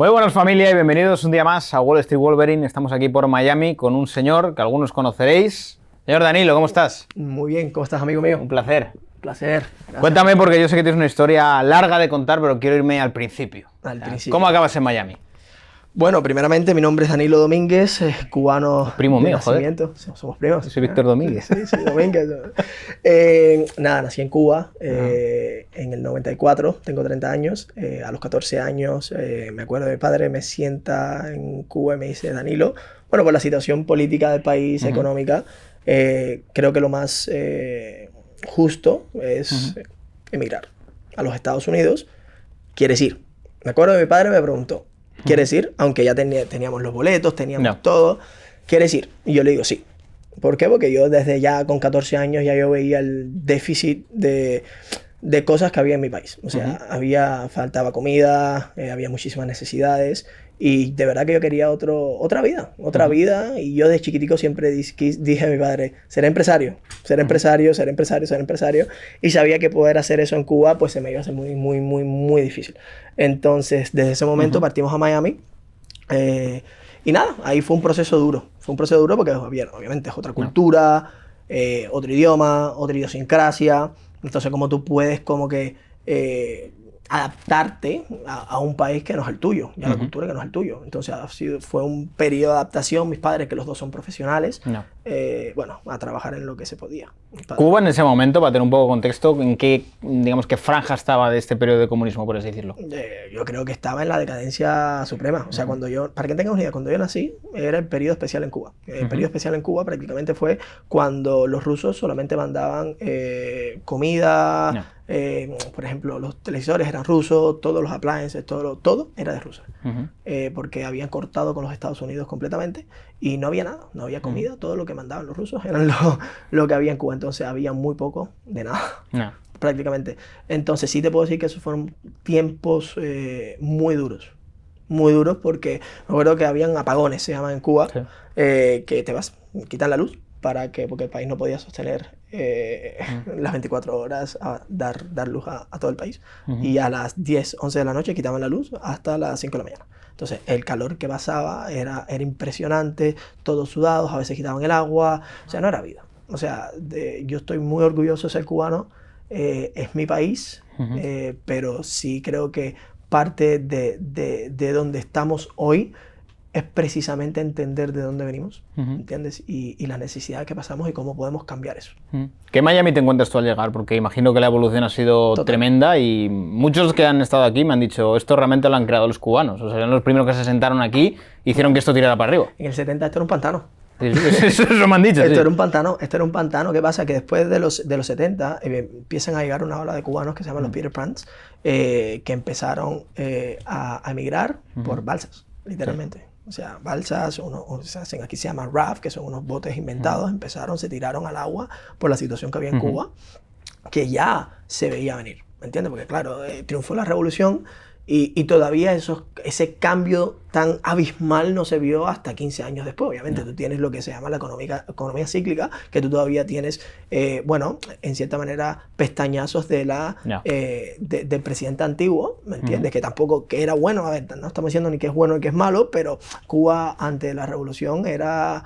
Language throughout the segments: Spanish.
Muy buenas familia y bienvenidos un día más a Wall Street Wolverine. Estamos aquí por Miami con un señor que algunos conoceréis. Señor Danilo, ¿cómo estás? Muy bien, ¿cómo estás, amigo mío? Un placer. Placer. Gracias. Cuéntame, porque yo sé que tienes una historia larga de contar, pero quiero irme al principio. ¿Cómo acabas en Miami? Bueno, primeramente mi nombre es Danilo Domínguez, cubano primo de mío, nacimiento. Joder. Somos primos. Soy Víctor Domínguez. Sí, Domínguez. Nada, nací en Cuba en el 94, tengo 30 años. A los 14 años me acuerdo de mi padre me sienta en Cuba y me dice, Danilo, bueno, por la situación política del país, económica, creo que lo más justo es emigrar a los Estados Unidos. ¿Quieres ir? Me acuerdo de mi padre me preguntó, ¿quieres ir? Aunque ya teníamos los boletos, teníamos todo. ¿Quieres ir? Y yo le digo, sí. ¿Por qué? Porque yo desde ya con 14 años ya yo veía el déficit de cosas que había en mi país. O sea, faltaba comida, había muchísimas necesidades. Y de verdad que yo quería otra vida. Y yo de chiquitico siempre dije a mi padre, seré empresario. Y sabía que poder hacer eso en Cuba, pues se me iba a hacer muy difícil. Entonces, desde ese momento partimos a Miami. Y nada, ahí fue un proceso duro. Fue un proceso duro porque obviamente es otra cultura, otro idioma, otra idiosincrasia. Entonces, como tú puedes como que adaptarte a un país que no es el tuyo, y a la cultura que no es el tuyo. Entonces fue un periodo de adaptación. Mis padres, que los dos son profesionales, bueno, a trabajar en lo que se podía. Cuba en ese momento, para tener un poco de contexto, ¿en qué, digamos, qué franja estaba de este periodo de comunismo, por así decirlo? Yo creo que estaba en la decadencia suprema. O sea, cuando yo, para que tengan una idea, cuando yo nací, era el periodo especial en Cuba. El periodo especial en Cuba prácticamente fue cuando los rusos solamente mandaban comida. Por ejemplo, los televisores eran rusos, todos los appliances, todo era de Rusia. Porque habían cortado con los Estados Unidos completamente y no había nada, no había comida. Todo lo que mandaban los rusos eran lo que había en Cuba. Entonces había muy poco de nada, prácticamente. Entonces sí te puedo decir que esos fueron tiempos muy duros porque me acuerdo que habían apagones, se llaman en Cuba, que te vas, quitan la luz. Porque el país no podía sostener las 24 horas a dar luz a todo el país. Y a las 10, 11 de la noche quitaban la luz hasta las 5 de la mañana. Entonces el calor que pasaba era impresionante, todos sudados, a veces quitaban el agua, o sea, no era vida. O sea, yo estoy muy orgulloso de ser cubano, es mi país, pero sí creo que parte de donde estamos hoy es precisamente entender de dónde venimos, ¿entiendes? Y la necesidad que pasamos y cómo podemos cambiar eso. ¿Qué Miami te encuentras tú al llegar? Porque imagino que la evolución ha sido tremenda y muchos que han estado aquí me han dicho, esto realmente lo han creado los cubanos. O sea, eran los primeros que se sentaron aquí y hicieron que esto tirara para arriba. En el 70 esto era un pantano. Eso me han dicho. Esto era un pantano. ¿Qué pasa? Que después de los 70 empiezan a llegar una ola de cubanos que se llaman los Peter Pans, que empezaron a emigrar por balsas, literalmente. O sea, balsas, aquí se llama raft, que son unos botes inventados, se tiraron al agua por la situación que había en Cuba, que ya se veía venir, ¿me entiendes? Porque claro, triunfó la revolución y todavía ese cambio tan abismal no se vio hasta 15 años después. Obviamente tú tienes lo que se llama la economía cíclica, que tú todavía tienes, bueno, en cierta manera, pestañazos del presidente antiguo, ¿me entiendes? Que tampoco, que era bueno, a ver, no estamos diciendo ni que es bueno ni que es malo, pero Cuba ante la revolución era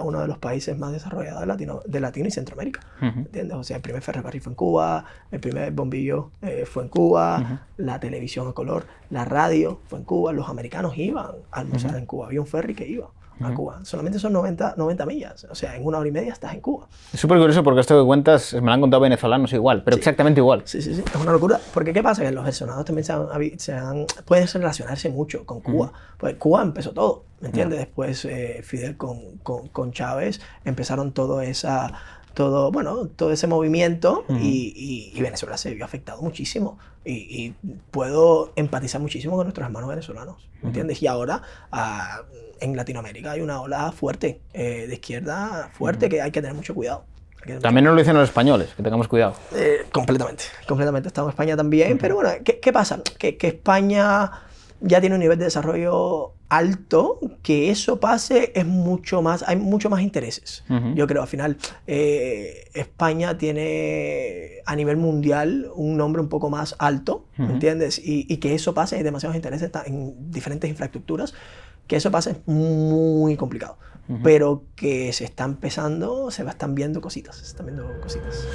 uno de los países más desarrollados de Latino y Centroamérica, ¿entiendes? O sea, el primer ferrocarril fue en Cuba, el primer bombillo fue en Cuba, la televisión a color, la radio fue en Cuba, los americanos iban a almorzar en Cuba, había un ferry que iba a Cuba, solamente son 90 millas, o sea, en 1 hora y media estás en Cuba. Es súper curioso porque esto que cuentas, me lo han contado venezolanos igual, pero exactamente igual. Sí, es una locura, porque ¿qué pasa? Que los venezolanos también pueden relacionarse mucho con Cuba, pues Cuba empezó todo, ¿me entiendes? Después Fidel con Chávez empezaron todo ese movimiento y Venezuela se vio afectado muchísimo y puedo empatizar muchísimo con nuestros hermanos venezolanos, ¿me entiendes? Y ahora en Latinoamérica hay una ola fuerte de izquierda fuerte que hay que tener mucho cuidado. También nos lo dicen los españoles, que tengamos cuidado. Completamente. Estamos en España también, pero bueno, ¿qué pasa? Que España ya tiene un nivel de desarrollo alto que eso pase es mucho más, hay mucho más intereses. Yo creo, al final, España tiene a nivel mundial un nombre un poco más alto, ¿me entiendes? Y que eso pase, hay demasiados intereses en diferentes infraestructuras, que eso pase es muy complicado. Pero que se está empezando, se están viendo cositas, se están viendo cositas.